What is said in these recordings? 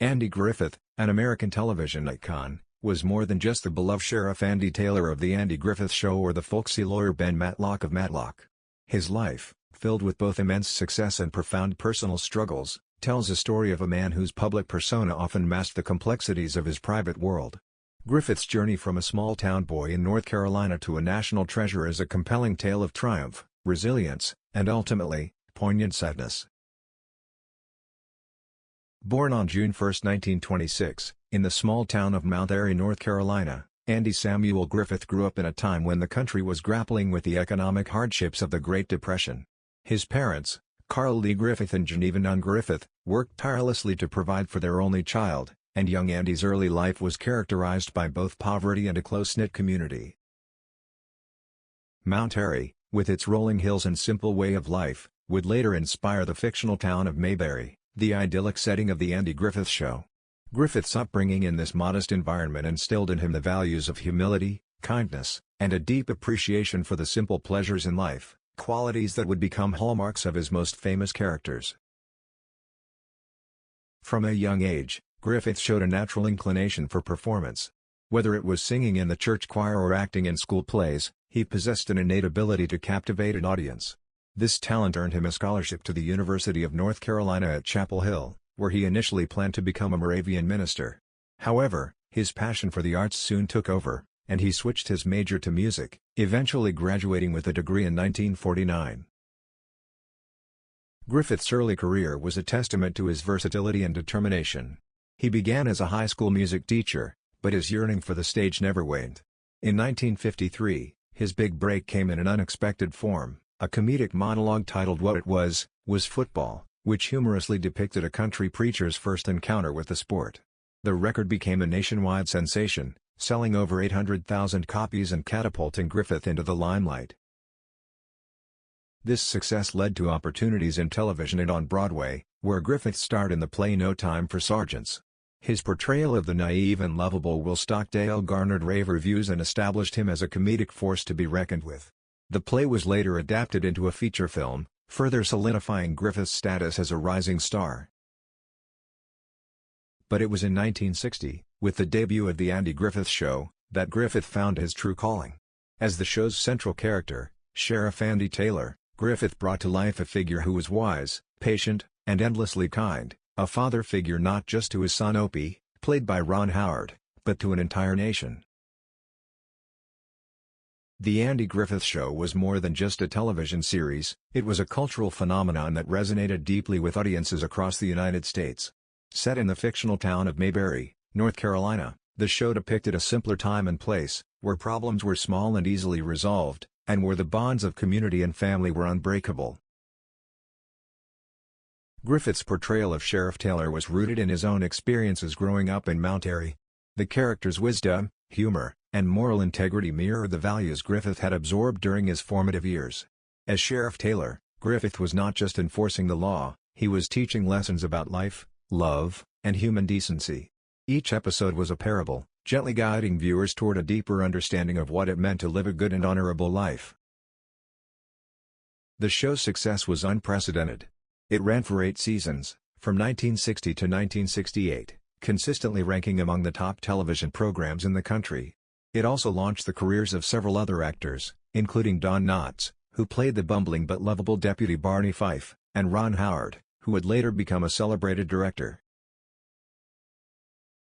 Andy Griffith, an American television icon, was more than just the beloved Sheriff Andy Taylor of The Andy Griffith Show or the folksy lawyer Ben Matlock of Matlock. His life, filled with both immense success and profound personal struggles, tells a story of a man whose public persona often masked the complexities of his private world. Griffith's journey from a small-town boy in North Carolina to a national treasure is a compelling tale of triumph, resilience, and ultimately, poignant sadness. Born on June 1, 1926, in the small town of Mount Airy, North Carolina, Andy Samuel Griffith grew up in a time when the country was grappling with the economic hardships of the Great Depression. His parents, Carl Lee Griffith and Geneva Nunn Griffith, worked tirelessly to provide for their only child, and young Andy's early life was characterized by both poverty and a close-knit community. Mount Airy, with its rolling hills and simple way of life, would later inspire the fictional town of Mayberry, the idyllic setting of The Andy Griffith Show. Griffith's upbringing in this modest environment instilled in him the values of humility, kindness, and a deep appreciation for the simple pleasures in life, qualities that would become hallmarks of his most famous characters. From a young age, Griffith showed a natural inclination for performance. Whether it was singing in the church choir or acting in school plays, he possessed an innate ability to captivate an audience. This talent earned him a scholarship to the University of North Carolina at Chapel Hill, where he initially planned to become a Moravian minister. However, his passion for the arts soon took over, and he switched his major to music, eventually graduating with a degree in 1949. Griffith's early career was a testament to his versatility and determination. He began as a high school music teacher, but his yearning for the stage never waned. In 1953, his big break came in an unexpected form. A comedic monologue titled What It Was Football, which humorously depicted a country preacher's first encounter with the sport. The record became a nationwide sensation, selling over 800,000 copies and catapulting Griffith into the limelight. This success led to opportunities in television and on Broadway, where Griffith starred in the play No Time for Sergeants. His portrayal of the naive and lovable Will Stockdale garnered rave reviews and established him as a comedic force to be reckoned with. The play was later adapted into a feature film, further solidifying Griffith's status as a rising star. But it was in 1960, with the debut of The Andy Griffith Show, that Griffith found his true calling. As the show's central character, Sheriff Andy Taylor, Griffith brought to life a figure who was wise, patient, and endlessly kind, a father figure not just to his son Opie, played by Ron Howard, but to an entire nation. The Andy Griffith Show was more than just a television series, it was a cultural phenomenon that resonated deeply with audiences across the United States. Set in the fictional town of Mayberry, North Carolina, the show depicted a simpler time and place, where problems were small and easily resolved, and where the bonds of community and family were unbreakable. Griffith's portrayal of Sheriff Taylor was rooted in his own experiences growing up in Mount Airy. The character's wisdom, humor, and moral integrity mirrored the values Griffith had absorbed during his formative years. As Sheriff Taylor, Griffith was not just enforcing the law, he was teaching lessons about life, love, and human decency. Each episode was a parable, gently guiding viewers toward a deeper understanding of what it meant to live a good and honorable life. The show's success was unprecedented. It ran for 8 seasons, from 1960 to 1968, consistently ranking among the top television programs in the country. It also launched the careers of several other actors, including Don Knotts, who played the bumbling but lovable Deputy Barney Fife, and Ron Howard, who would later become a celebrated director.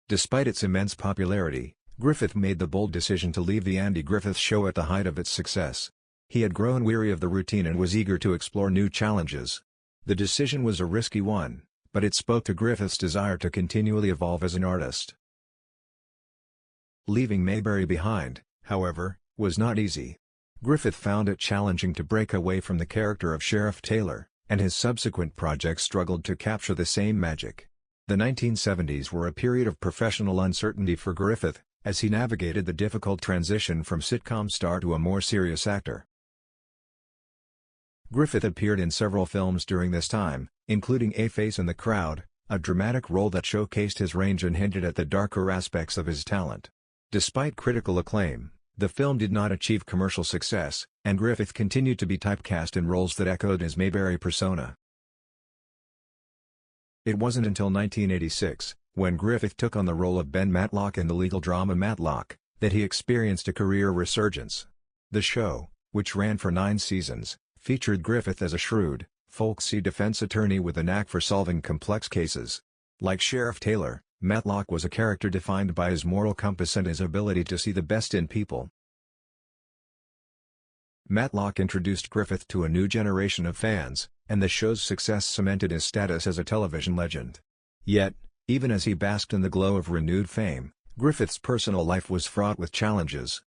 Despite its immense popularity, Griffith made the bold decision to leave The Andy Griffith Show at the height of its success. He had grown weary of the routine and was eager to explore new challenges. The decision was a risky one, but it spoke to Griffith's desire to continually evolve as an artist. Leaving Mayberry behind, however, was not easy. Griffith found it challenging to break away from the character of Sheriff Taylor, and his subsequent projects struggled to capture the same magic. The 1970s were a period of professional uncertainty for Griffith, as he navigated the difficult transition from sitcom star to a more serious actor. Griffith appeared in several films during this time, including A Face in the Crowd, a dramatic role that showcased his range and hinted at the darker aspects of his talent. Despite critical acclaim, the film did not achieve commercial success, and Griffith continued to be typecast in roles that echoed his Mayberry persona. It wasn't until 1986, when Griffith took on the role of Ben Matlock in the legal drama Matlock, that he experienced a career resurgence. The show, which ran for 9 seasons, featured Griffith as a shrewd, folksy defense attorney with a knack for solving complex cases. Like Sheriff Taylor, Matlock was a character defined by his moral compass and his ability to see the best in people. Matlock introduced Griffith to a new generation of fans, and the show's success cemented his status as a television legend. Yet, even as he basked in the glow of renewed fame, Griffith's personal life was fraught with challenges.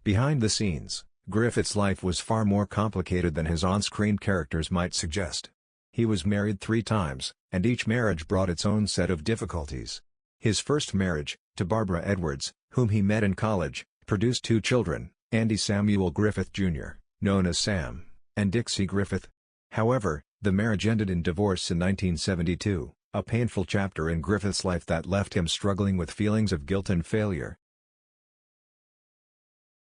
Behind the scenes, Griffith's life was far more complicated than his on-screen characters might suggest. He was married 3 times, and each marriage brought its own set of difficulties. His first marriage, to Barbara Edwards, whom he met in college, produced 2 children, Andy Samuel Griffith Jr., known as Sam, and Dixie Griffith. However, the marriage ended in divorce in 1972, a painful chapter in Griffith's life that left him struggling with feelings of guilt and failure.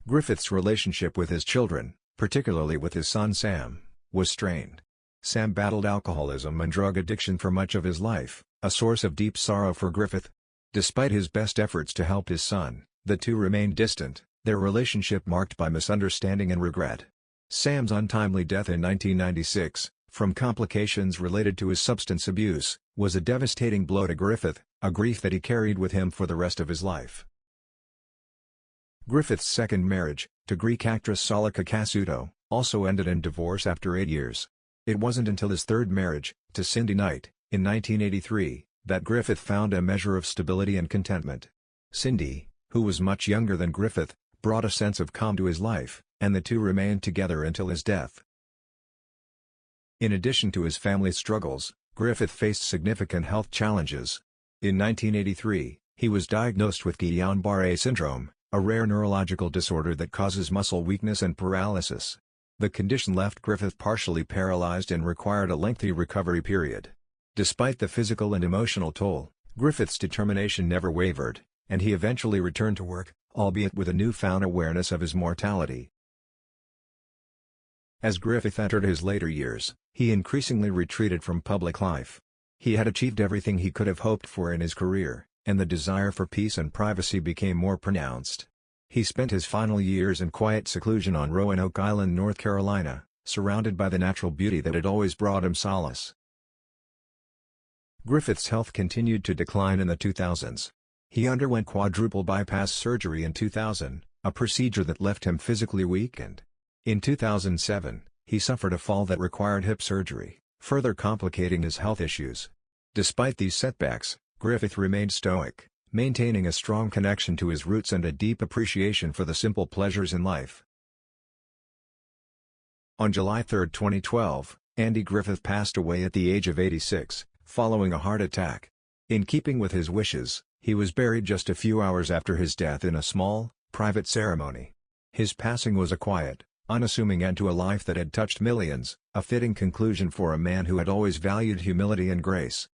Griffith's relationship with his children, particularly with his son Sam, was strained. Sam battled alcoholism and drug addiction for much of his life, a source of deep sorrow for Griffith. Despite his best efforts to help his son, the two remained distant, their relationship marked by misunderstanding and regret. Sam's untimely death in 1996, from complications related to his substance abuse, was a devastating blow to Griffith, a grief that he carried with him for the rest of his life. Griffith's second marriage, to Greek actress Salika Kasuto, also ended in divorce after 8 years. It wasn't until his third marriage, to Cindy Knight, in 1983, that Griffith found a measure of stability and contentment. Cindy, who was much younger than Griffith, brought a sense of calm to his life, and the two remained together until his death. In addition to his family struggles, Griffith faced significant health challenges. In 1983, he was diagnosed with Guillain-Barré syndrome, a rare neurological disorder that causes muscle weakness and paralysis. The condition left Griffith partially paralyzed and required a lengthy recovery period. Despite the physical and emotional toll, Griffith's determination never wavered, and he eventually returned to work, albeit with a newfound awareness of his mortality. As Griffith entered his later years, he increasingly retreated from public life. He had achieved everything he could have hoped for in his career, and the desire for peace and privacy became more pronounced. He spent his final years in quiet seclusion on Roanoke Island, North Carolina, surrounded by the natural beauty that had always brought him solace. Griffith's health continued to decline in the 2000s. He underwent quadruple bypass surgery in 2000, a procedure that left him physically weakened. In 2007, he suffered a fall that required hip surgery, further complicating his health issues. Despite these setbacks, Griffith remained stoic, maintaining a strong connection to his roots and a deep appreciation for the simple pleasures in life. On July 3, 2012, Andy Griffith passed away at the age of 86, following a heart attack. In keeping with his wishes, he was buried just a few hours after his death in a small, private ceremony. His passing was a quiet, unassuming end to a life that had touched millions, a fitting conclusion for a man who had always valued humility and grace.